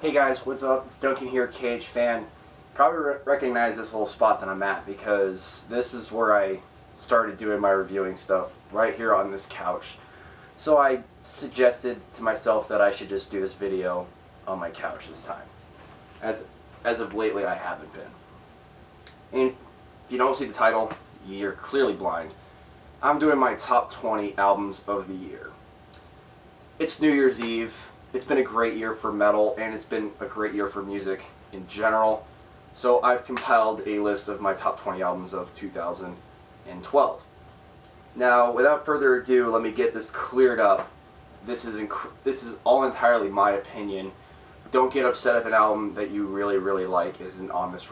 Hey guys, what's up? It's Duncan here, KH fan. Probably recognize this little spot that I'm at because this is where I started doing my reviewing stuff, right here on this couch. So I suggested to myself that I should just do this video on my couch this time. As of lately, I haven't been. And if you don't see the title, you're clearly blind. I'm doing my top 20 albums of the year. It's New Year's Eve. It's been a great year for metal, and it's been a great year for music in general. So I've compiled a list of my top 20 albums of 2012. Now, without further ado, let me get this cleared up. This is all entirely my opinion. Don't get upset if an album that you really like isn't on this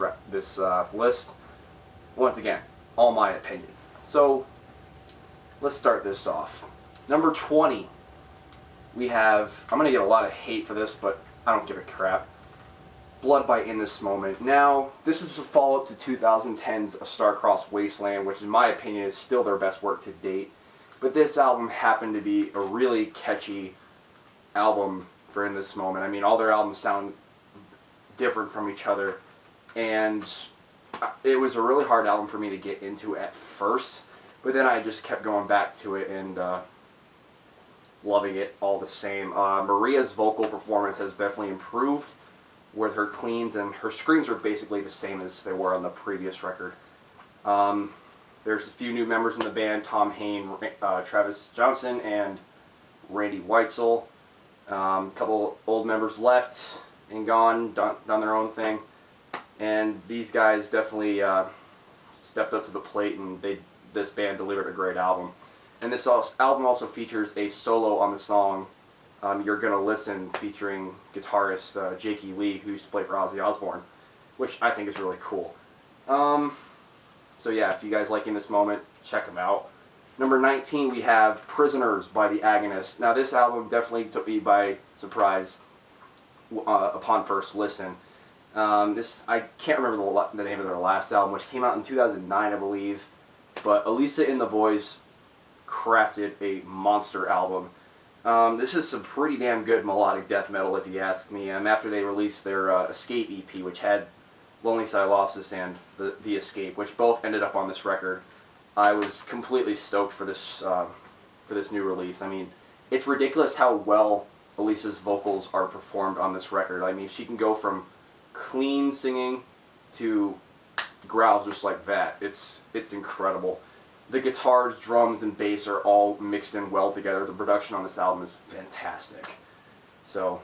list. Once again, all my opinion. So let's start this off. Number 20. We have, I'm going to get a lot of hate for this, but I don't give a crap. Bloodbite In This Moment. Now, this is a follow-up to 2010's A Star-Crossed Wasteland, which in my opinion is still their best work to date. But this album happened to be a really catchy album for In This Moment. I mean, all their albums sound different from each other, and it was a really hard album for me to get into at first, but then I just kept going back to it and loving it all the same. Maria's vocal performance has definitely improved with her cleans, and her screams are basically the same as they were on the previous record. There's a few new members in the band: Tom Hain, Travis Johnson, and Randy Weitzel. A couple old members left and gone, done their own thing, and these guys definitely stepped up to the plate, and this band delivered a great album. And this album also features a solo on the song You're Gonna Listen, featuring guitarist Jakey Lee, who used to play for Ozzy Osbourne, which I think is really cool. So yeah, if you guys like In This Moment, check them out. Number 19, we have Prisoners by The Agonists. Now, this album definitely took me by surprise upon first listen. I can't remember the name of their last album, which came out in 2009, I believe. But Elisa and the Boys crafted a monster album. This is some pretty damn good melodic death metal, if you ask me. After they released their Escape EP, which had Lonely Silosis and the Escape, which both ended up on this record, I was completely stoked for this new release. I mean, it's ridiculous how well Elisa's vocals are performed on this record. I mean, she can go from clean singing to growls just like that. It's incredible. The guitars, drums, and bass are all mixed in well together. The production on this album is fantastic. So,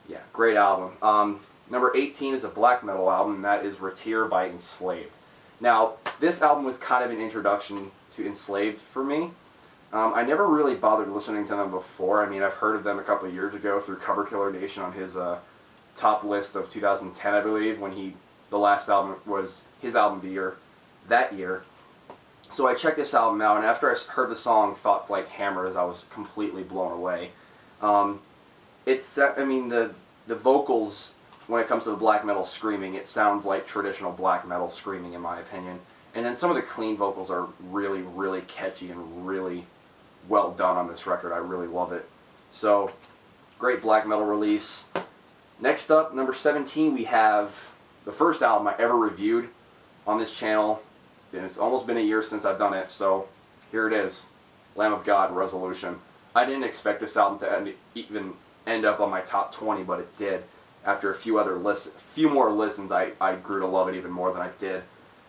yeah, great album. Number 18 is a black metal album, and that is Retir by Enslaved. Now, this album was kind of an introduction to Enslaved for me. I never really bothered listening to them before. I mean, I've heard of them a couple of years ago through Cover Killer Nation on his top list of 2010, I believe, when the last album was his album of the year that year. So I checked this album out, and after I heard the song Thoughts Like Hammers, I was completely blown away. I mean, the vocals, when it comes to the black metal screaming, it sounds like traditional black metal screaming, in my opinion. And then some of the clean vocals are really catchy and really well done on this record. I really love it. So, great black metal release. Next up, number 17, we have the first album I ever reviewed on this channel. And it's almost been a year since I've done it, so here it is. Lamb of God, Resolution. I didn't expect this album to even end up on my top 20, but it did. After a few more listens, I grew to love it even more than I did.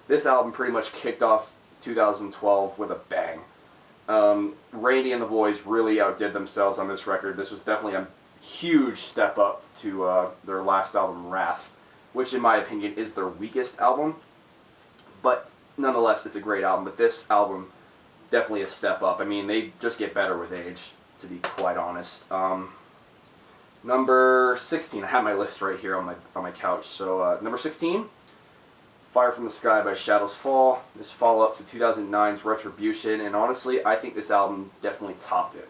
This album pretty much kicked off 2012 with a bang. Randy and the boys really outdid themselves on this record. This was definitely a huge step up to their last album, Wrath, which in my opinion is their weakest album. But nonetheless, it's a great album. But this album, definitely a step up. I mean, they just get better with age, to be quite honest. Number 16, I have my list right here on my couch. So number 16, Fire from the Sky by Shadows Fall. This follow-up to 2009's Retribution, and honestly, I think this album definitely topped it.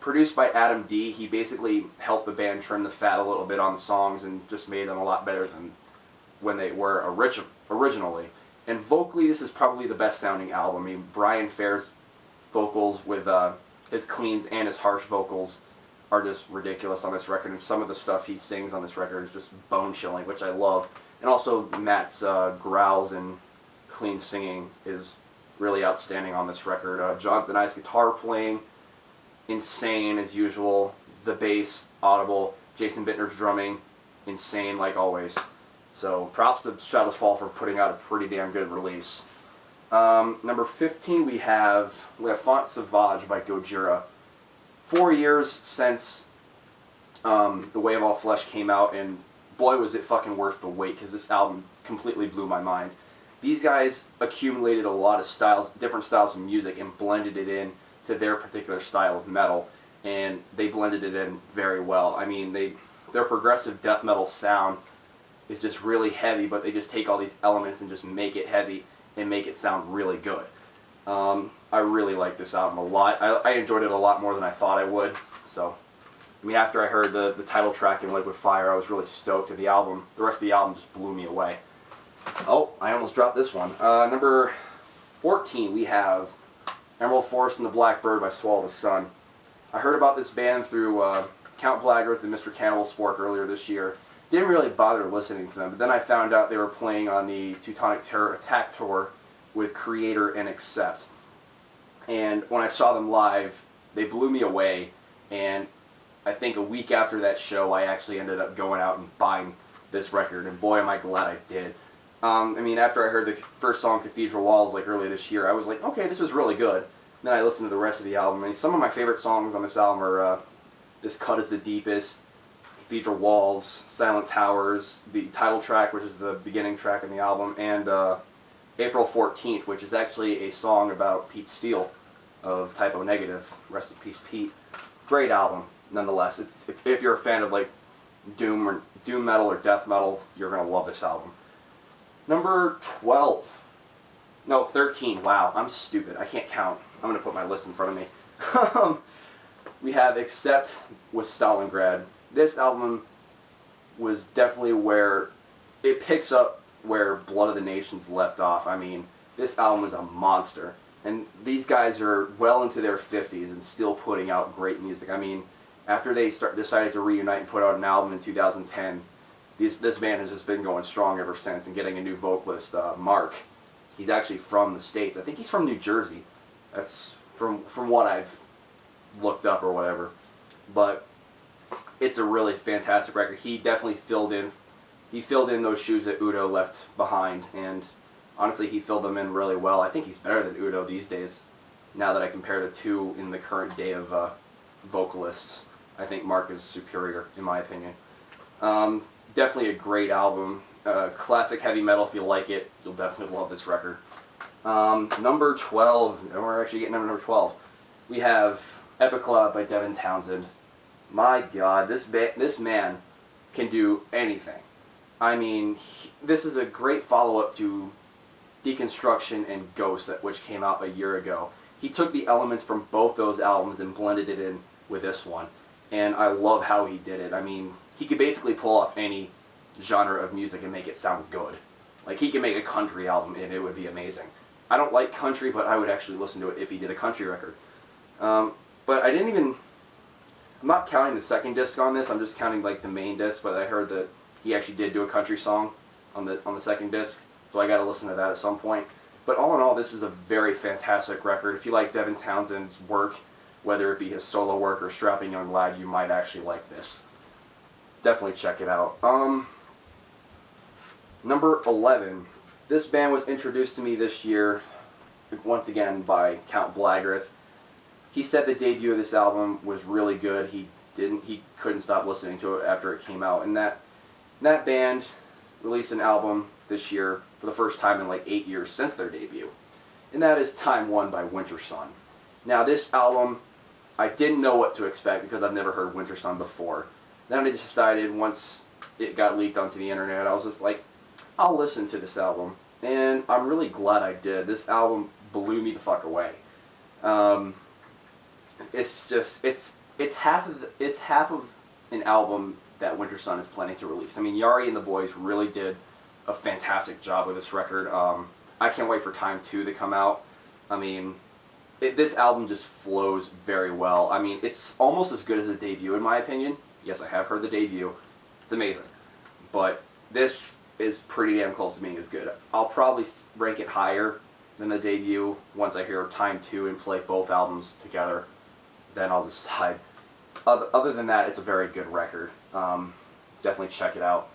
Produced by Adam D, he basically helped the band trim the fat a little bit on the songs and just made them a lot better than when they were originally. And vocally, this is probably the best sounding album. I mean, Brian Fair's vocals with his cleans and his harsh vocals are just ridiculous on this record, and some of the stuff he sings on this record is just bone-chilling, which I love. And also Matt's growls and clean singing is really outstanding on this record. Jonathan Ives' guitar playing, insane as usual. The bass, audible. Jason Bittner's drumming, insane like always. So props to Shadows Fall for putting out a pretty damn good release. Number 15 we have La Font Sauvage by Gojira. 4 years since The Way of All Flesh came out, and boy was it fucking worth the wait, because this album completely blew my mind. These guys accumulated a lot of styles, different styles of music, and blended it in to their particular style of metal, and they blended it in very well. I mean, their progressive death metal sound is just really heavy, but they just take all these elements and just make it heavy and make it sound really good. I really like this album a lot. I enjoyed it a lot more than I thought I would. So, I mean, after I heard the title track in Liquid Fire, I was really stoked. And the rest of the album just blew me away. Oh, I almost dropped this one. Number 14, we have Emerald Forest and the Blackbird by Swallow the Sun. I heard about this band through Count Blackguard and Mr. Cannibal Spork earlier this year. Didn't really bother listening to them, but then I found out they were playing on the Teutonic Terror Attack Tour with Creator and Accept. And when I saw them live, they blew me away, and I think a week after that show, I actually ended up going out and buying this record, and boy am I glad I did. I mean, after I heard the first song, Cathedral Walls, like earlier this year, I was like, okay, this is really good. Then I listened to the rest of the album, and some of my favorite songs on this album are This Cut is the Deepest, Cathedral Walls, Silent Towers, the title track, which is the beginning track in the album, and April 14th, which is actually a song about Pete Steele of Typo Negative. Rest in peace, Pete. Great album, nonetheless. If you're a fan of like doom metal or death metal, you're gonna love this album. Number 12. No, 13. Wow, I'm stupid. I can't count. I'm gonna put my list in front of me. We have Accept with Stalingrad. This album was definitely where it picks up where Blood of the Nations left off. I mean, this album is a monster. And these guys are well into their 50s and still putting out great music. I mean, after they decided to reunite and put out an album in 2010, this band has just been going strong ever since, and getting a new vocalist, Mark. He's actually from the States. I think he's from New Jersey. That's from what I've looked up or whatever. But it's a really fantastic record. He definitely filled in those shoes that Udo left behind, and honestly, he filled them in really well. I think he's better than Udo these days, now that I compare the two in the current day of vocalists. I think Mark is superior, in my opinion. Definitely a great album. Classic heavy metal. If you like it, you'll definitely love this record. Number 12, and we're actually getting number 12. We have Epicla by Devin Townsend. My God, this man can do anything. I mean, this is a great follow-up to Deconstruction and Ghost, which came out a year ago. He took the elements from both those albums and blended it in with this one. And I love how he did it. I mean, he could basically pull off any genre of music and make it sound good. Like, he could make a country album and it would be amazing. I don't like country, but I would actually listen to it if he did a country record. But I'm not counting the second disc on this, I'm just counting like the main disc, but I heard that he actually did do a country song on the second disc, so I gotta listen to that at some point. But all in all, this is a very fantastic record. If you like Devin Townsend's work, whether it be his solo work or Strapping Young Lad, you might actually like this. Definitely check it out. Number 11. This band was introduced to me this year, once again, by Count Blackguard. He said the debut of this album was really good. He couldn't stop listening to it after it came out. And that band released an album this year for the first time in like 8 years since their debut. And that is Time One by Winter Sun. Now this album, I didn't know what to expect because I've never heard Winter Sun before. Then I just decided, once it got leaked onto the internet, I was just like, I'll listen to this album. And I'm really glad I did. This album blew me the fuck away. It's half of an album that Winter Sun is planning to release. I mean, Yari and the boys really did a fantastic job with this record. I can't wait for Time 2 to come out. I mean, this album just flows very well. I mean, it's almost as good as the debut in my opinion. Yes, I have heard the debut. It's amazing. But this is pretty damn close to being as good. I'll probably rank it higher than the debut once I hear Time 2 and play both albums together. Then I'll decide. Other than that, it's a very good record. Definitely check it out.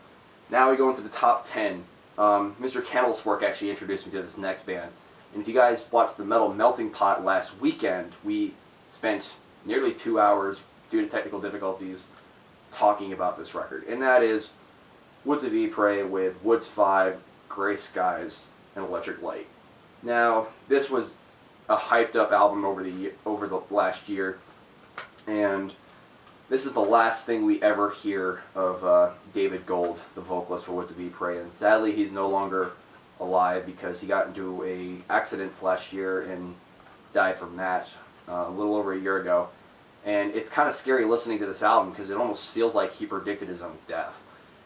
Now we go into the top 10. Mr. Candleswork actually introduced me to this next band. And if you guys watched the Metal Melting Pot last weekend, we spent nearly 2 hours, due to technical difficulties, talking about this record. And that is Woods of Ypres with Woods 5, Grey Skies, and Electric Light. Now, this was a hyped up album over the last year, and this is the last thing we ever hear of David Gold, the vocalist for Woods of Ypres, and sadly he's no longer alive because he got into an accident last year and died from that a little over a year ago. And it's kind of scary listening to this album because it almost feels like he predicted his own death.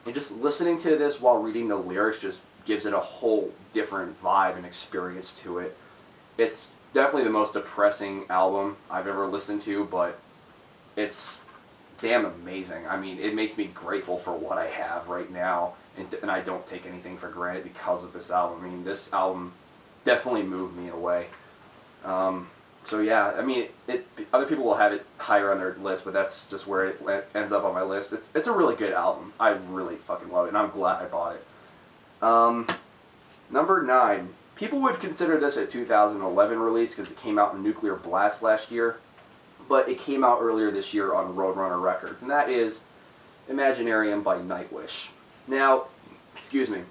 And just listening to this while reading the lyrics just gives it a whole different vibe and experience to it. It's definitely the most depressing album I've ever listened to, but it's damn amazing. I mean, it makes me grateful for what I have right now, and I don't take anything for granted because of this album. I mean, this album definitely moved me in a way. So yeah, I mean, other people will have it higher on their list, but that's just where it ends up on my list. It's a really good album. I really fucking love it, and I'm glad I bought it. Number 9. People would consider this a 2011 release because it came out in Nuclear Blast last year, but it came out earlier this year on Roadrunner Records, and that is Imaginarium by Nightwish. Now, excuse me,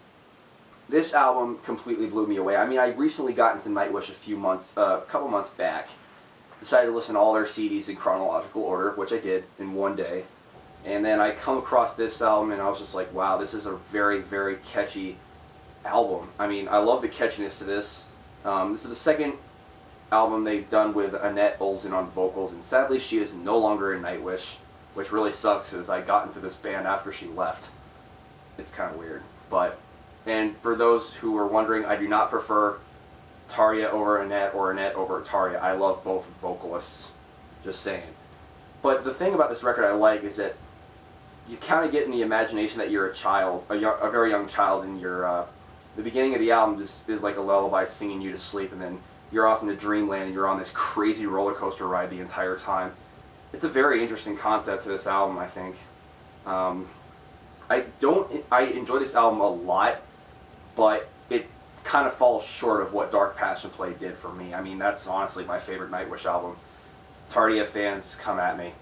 this album completely blew me away. I mean, I recently got into Nightwish a couple months back, decided to listen to all their CDs in chronological order, which I did in one day, and then I come across this album and I was just like, wow, this is a very, very catchy album. I mean, I love the catchiness to this. This is the second album they've done with Annette Olsen on vocals, and sadly she is no longer in Nightwish, which really sucks as I got into this band after she left. It's kind of weird, but, and for those who are wondering, I do not prefer Tarja over Annette or Annette over Tarja. I love both vocalists, just saying. But the thing about this record I like is that you kind of get in the imagination that you're a child, a very young child, and you're, the beginning of the album just is like a lullaby singing you to sleep, and then you're off into dreamland and you're on this crazy roller coaster ride the entire time. It's a very interesting concept to this album, I think. I enjoy this album a lot, but it kind of falls short of what Dark Passion Play did for me. I mean, that's honestly my favorite Nightwish album. Tardia fans, come at me.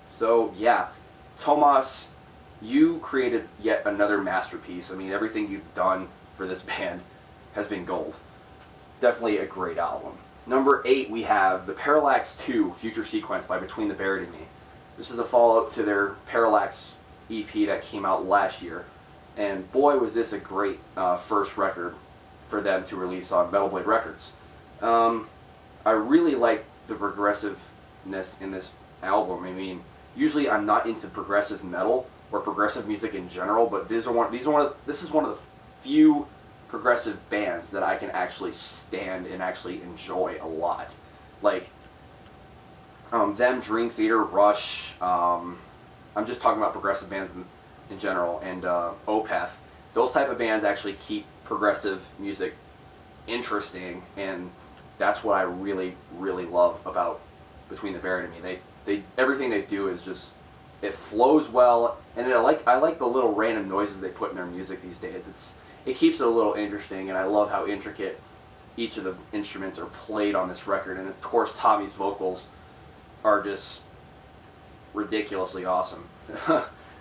So yeah, Tomas, you created yet another masterpiece. I mean, everything you've done for this band has been gold. Definitely a great album. Number 8, we have the Parallax 2 Future Sequence by Between the Buried and Me. This is a follow-up to their Parallax EP that came out last year. And boy, was this a great first record for them to release on Metal Blade Records. I really like the progressiveness in this album. I mean, usually I'm not into progressive metal or progressive music in general, but this is one of the few progressive bands that I can actually stand and actually enjoy a lot. Like them, Dream Theater, Rush. I'm just talking about progressive bands in general, and Opeth. Those type of bands actually keep progressive music interesting, and that's what I really, really love about Between the Buried and Me. They everything they do is just, it flows well, and I like the little random noises they put in their music these days. It keeps it a little interesting, and I love how intricate each of the instruments are played on this record, and of course Tommy's vocals are just ridiculously awesome.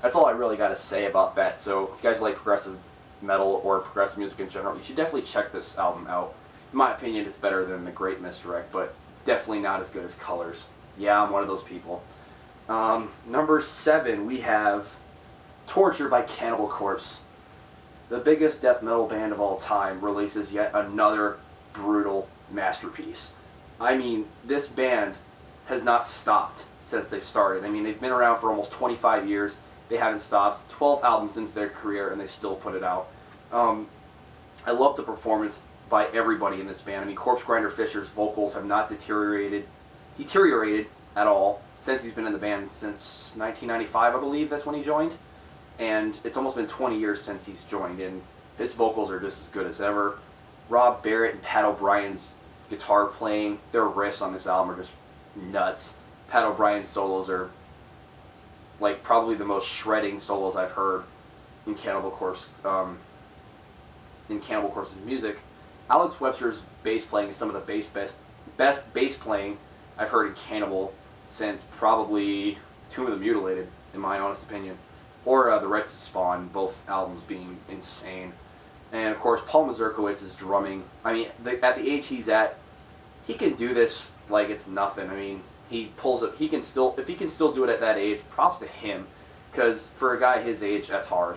That's all I really got to say about that. So if you guys like progressive metal or progressive music in general, you should definitely check this album out. In my opinion, it's better than The Great Misdirect, but definitely not as good as Colors. Yeah, I'm one of those people. Number 7, we have Torture by Cannibal Corpse. The biggest death metal band of all time releases yet another brutal masterpiece. I mean, this band has not stopped since they started. I mean, they've been around for almost 25 years. They haven't stopped. 12 albums into their career, and they still put it out. I love the performance by everybody in this band. I mean, Corpse Grinder Fisher's vocals have not deteriorated at all since he's been in the band, since 1995, I believe. That's when he joined. And it's almost been 20 years since he's joined, and his vocals are just as good as ever. Rob Barrett and Pat O'Brien's guitar playing, their riffs on this album are just nuts. Pat O'Brien's solos are like probably the most shredding solos I've heard in Cannibal Corpse's music. Alex Webster's bass playing is some of the best bass playing I've heard in Cannibal since probably Tomb of the Mutilated, in my honest opinion, or the Wretched Spawn, both albums being insane. And of course, Paul Mazurkowicz's drumming. I mean, at the age he's at, he can do this like it's nothing. I mean, he pulls it. He can still, if he can still do it at that age, props to him, because for a guy his age, that's hard,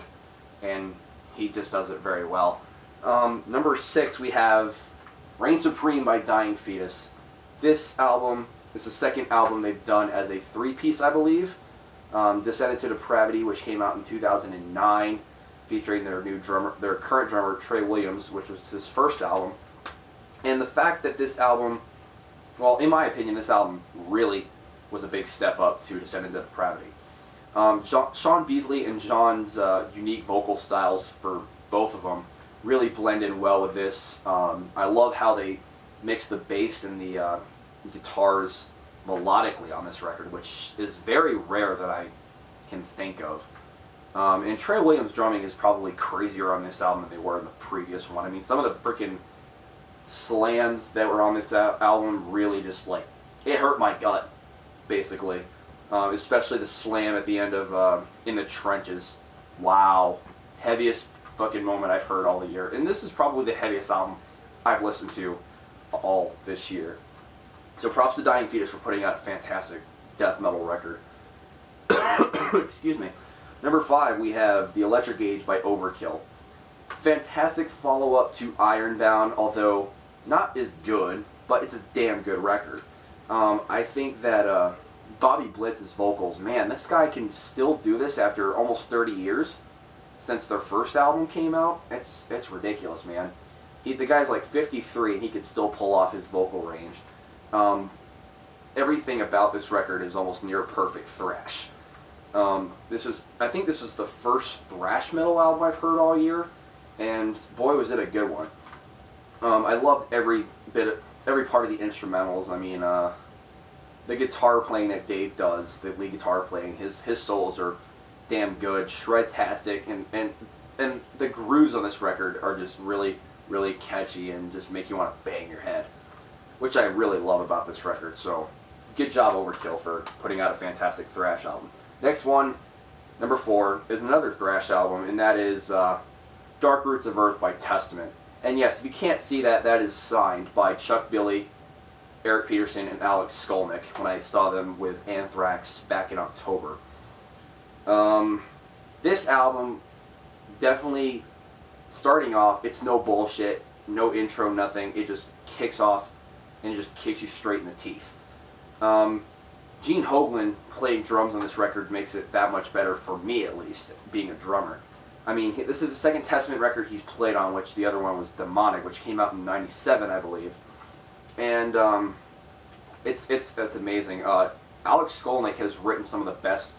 and he just does it very well. Number 6, we have Reign Supreme by Dying Fetus. This album is the second album they've done as a 3-piece, I believe. Descended to Depravity, which came out in 2009, featuring their current drummer, Trey Williams, which was his first album. And the fact that this album, well, in my opinion, this album really was a big step up to Descended to Depravity. Sean Beasley and John's unique vocal styles for both of them really blend in well with this. I love how they mix the bass and the guitars melodically on this record, which is very rare that I can think of. And Trey Williams' drumming is probably crazier on this album than they were in the previous one. I mean, some of the freaking slams that were on this album really just, like, it hurt my gut, basically. Especially the slam at the end of In the Trenches. Wow. Heaviest fucking moment I've heard all the year. And this is probably the heaviest album I've listened to all this year. So props to Dying Fetus for putting out a fantastic death metal record. Excuse me. Number 5, we have The Electric Age by Overkill. Fantastic follow-up to Ironbound, although not as good, but it's a damn good record. I think that Bobby Blitz's vocals, man, this guy can still do this after almost 30 years since their first album came out. It's ridiculous, man. The guy's like 53 and he can still pull off his vocal range. Everything about this record is almost near perfect thrash. I think this is the first thrash metal album I've heard all year, and boy was it a good one. I loved every part of the instrumentals. I mean, the guitar playing that Dave does, the lead guitar playing, his solos are damn good, shred-tastic, and the grooves on this record are just really, really catchy and just make you want to bang your head, which I really love about this record. So, good job Overkill for putting out a fantastic thrash album. Next one, number 4, is another thrash album, and that is Dark Roots of Earth by Testament. And yes, if you can't see that, that is signed by Chuck Billy, Eric Peterson, and Alex Skolnick when I saw them with Anthrax back in October. This album, definitely, starting off, it's no bullshit, no intro, nothing. It just kicks off and it just kicks you straight in the teeth. Gene Hoglan playing drums on this record makes it that much better, for me at least, being a drummer. I mean, this is the second Testament record he's played on, which the other one was Demonic, which came out in '97, I believe. And it's amazing. Alex Skolnick has written some of the best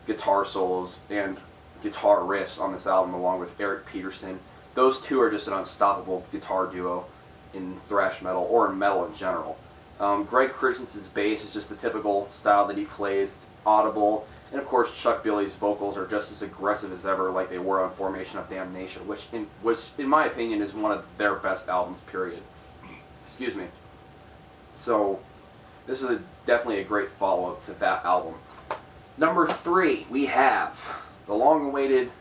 guitar solos and guitar riffs on this album, along with Eric Peterson. Those two are just an unstoppable guitar duo in thrash metal, or in metal in general. Greg Christensen's bass is just the typical style that he plays. It's audible. And of course, Chuck Billy's vocals are just as aggressive as ever, like they were on Formation of Damnation, which, in my opinion, is one of their best albums, period. Excuse me. So, this is definitely a great follow-up to that album. Number 3, we have the long-awaited,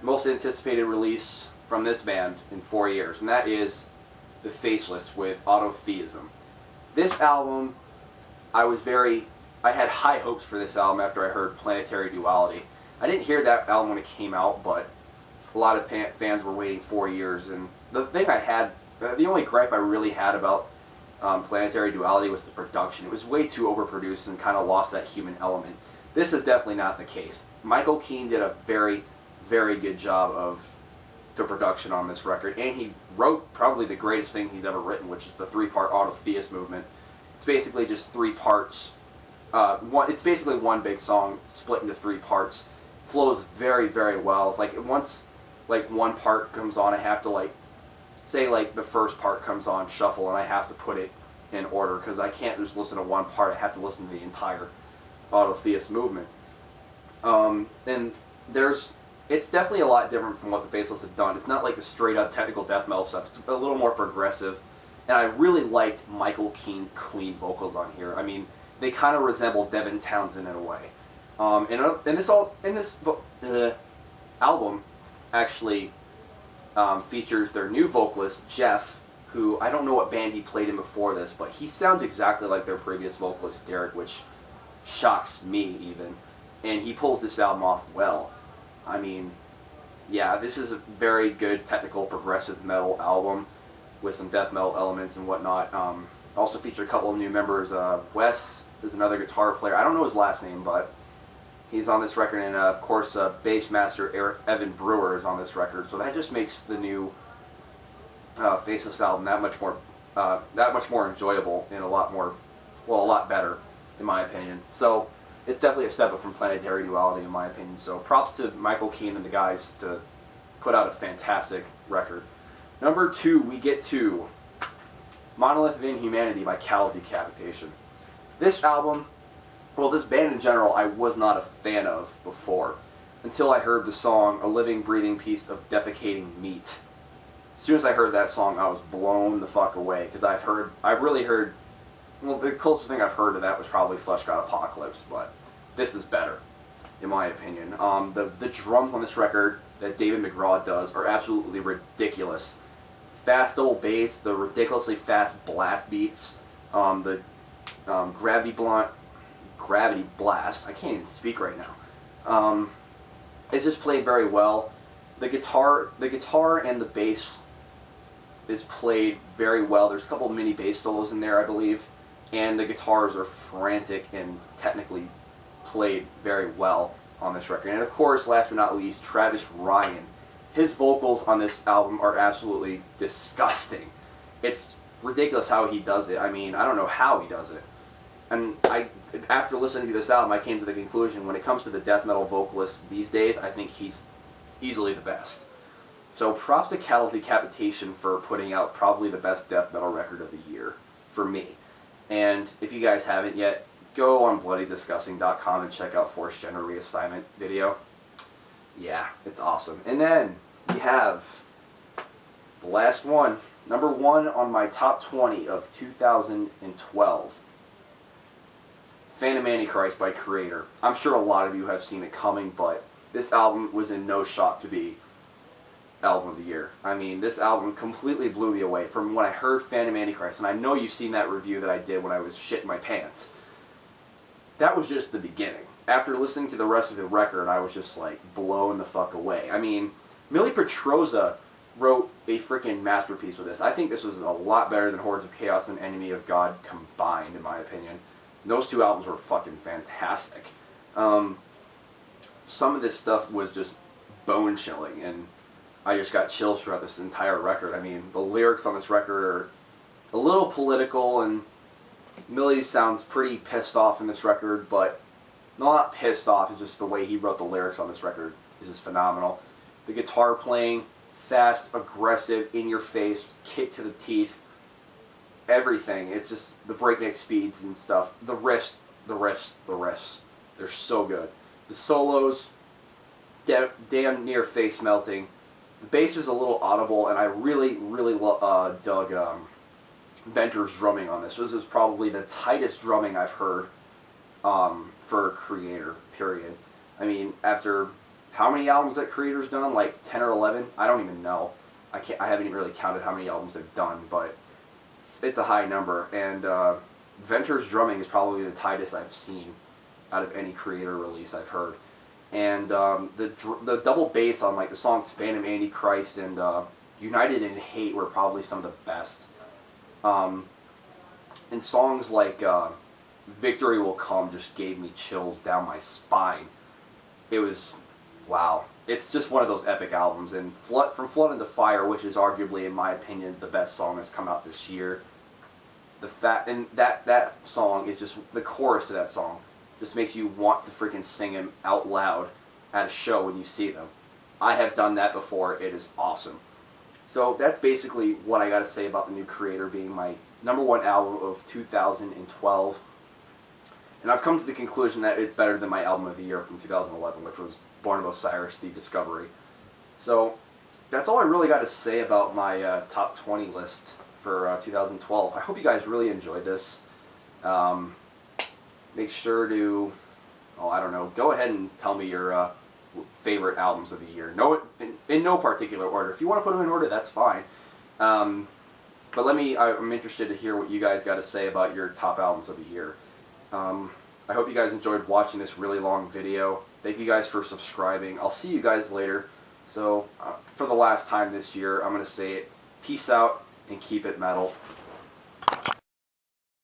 most anticipated release from this band in 4 years, and that is The Faceless with Autotheism. This album, I had high hopes for this album after I heard Planetary Duality. I didn't hear that album when it came out, but a lot of fans were waiting 4 years, and the only gripe I really had about Planetary Duality was the production. It was way too overproduced and kind of lost that human element. This is definitely not the case. Michael Keane did a very, very good job of to production on this record, and he wrote probably the greatest thing he's ever written, which is the 3-part Autotheist movement. It's basically just 3 parts. It's basically one big song split into 3 parts. Flows very, very well. It's like once like one part comes on, I have to like say like the first part comes on shuffle, and I have to put it in order because I can't just listen to one part. I have to listen to the entire Autotheist movement. And it's definitely a lot different from what the Faceless have done. It's not like the straight up technical death metal stuff. It's a little more progressive, and I really liked Michael Keene's clean vocals on here. I mean, they kind of resemble Devin Townsend in a way. And this album actually features their new vocalist Jeff, who I don't know what band he played in before this, but he sounds exactly like their previous vocalist Derek, which shocks me even. And he pulls this album off well. I mean, yeah, this is a very good technical progressive metal album with some death metal elements and whatnot. Also featured a couple of new members. Wes is another guitar player. I don't know his last name, but he's on this record. And of course, bass master Evan Brewer is on this record. So that just makes the new Faceless album that much more enjoyable and a lot better, in my opinion. So it's definitely a step up from Planetary Duality, in my opinion. So props to Michael Keene and the guys to put out a fantastic record. Number 2, we get to Monolith of Inhumanity by Cattle Decapitation. This album, well, this band in general, I was not a fan of before, until I heard the song A Living, Breathing Piece of Defecating Meat. As soon as I heard that song, I was blown the fuck away, because I've really heard, well, the closest thing I've heard to that was probably Flesh God Apocalypse, but this is better, in my opinion. The drums on this record that David McGraw does are absolutely ridiculous. Fast double bass, the ridiculously fast blast beats, the gravity blast, I can't even speak right now. It's just played very well. The guitar and the bass is played very well. There's a couple of mini bass solos in there, I believe, and the guitars are frantic and technically played very well on this record. And of course, last but not least, Travis Ryan. His vocals on this album are absolutely disgusting. It's ridiculous how he does it. I mean, I don't know how he does it. And after listening to this album, I came to the conclusion, when it comes to the death metal vocalists these days, I think he's easily the best. So props to Cattle Decapitation for putting out probably the best death metal record of the year, for me. And if you guys haven't yet, go on bloodydisgusting.com and check out Force Gender Reassignment video. Yeah, it's awesome. And then we have the last one, number 1 on my top 20 of 2012. Phantom Antichrist by Creator. I'm sure a lot of you have seen it coming, but this album was in no shot to be album of the year. I mean, this album completely blew me away from when I heard Phantom Antichrist, and I know you've seen that review that I did when I was shitting my pants. That was just the beginning. After listening to the rest of the record, I was just like blown the fuck away. I mean, Millie Petroza wrote a freaking masterpiece with this. I think this was a lot better than Hordes of Chaos and Enemy of God combined, in my opinion. Those 2 albums were fucking fantastic. Some of this stuff was just bone-chilling, and I just got chills throughout this entire record. I mean, the lyrics on this record are a little political, and Millie sounds pretty pissed off in this record, but not pissed off, it's just the way he wrote the lyrics on this record is just phenomenal. The guitar playing, fast, aggressive, in-your-face, kick to the teeth, everything. It's just the breakneck speeds and stuff. The riffs. They're so good. The solos, damn near face melting. The bass is a little audible, and I really dug Venter's drumming on this. This is probably the tightest drumming I've heard for Creator, period. I mean, after how many albums that Creator's done? Like 10 or 11? I don't even know. I haven't even really counted how many albums they've done, but it's a high number. And Venter's drumming is probably the tightest I've seen out of any Creator release I've heard. And the double bass on like the songs Phantom Antichrist and United in Hate were probably some of the best. And songs like Victory Will Come just gave me chills down my spine. It was wow, it's just one of those epic albums. And From Flood into Fire, which is arguably, in my opinion, the best song that's come out this year. That song is just the chorus to that song just makes you want to freaking sing him out loud at a show when you see them. I have done that before. It is awesome. So that's basically what I got to say about the new Creator being my #1 album of 2012. And I've come to the conclusion that it's better than my album of the year from 2011, which was Born of Osiris, The Discovery. So that's all I really got to say about my top 20 list for 2012. I hope you guys really enjoyed this. Make sure to, oh, I don't know, go ahead and tell me your favorite albums of the year. In no particular order. If you want to put them in order, that's fine. But I'm interested to hear what you guys got to say about your top albums of the year. I hope you guys enjoyed watching this really long video. Thank you guys for subscribing. I'll see you guys later. So, for the last time this year, I'm going to say it. Peace out and keep it metal.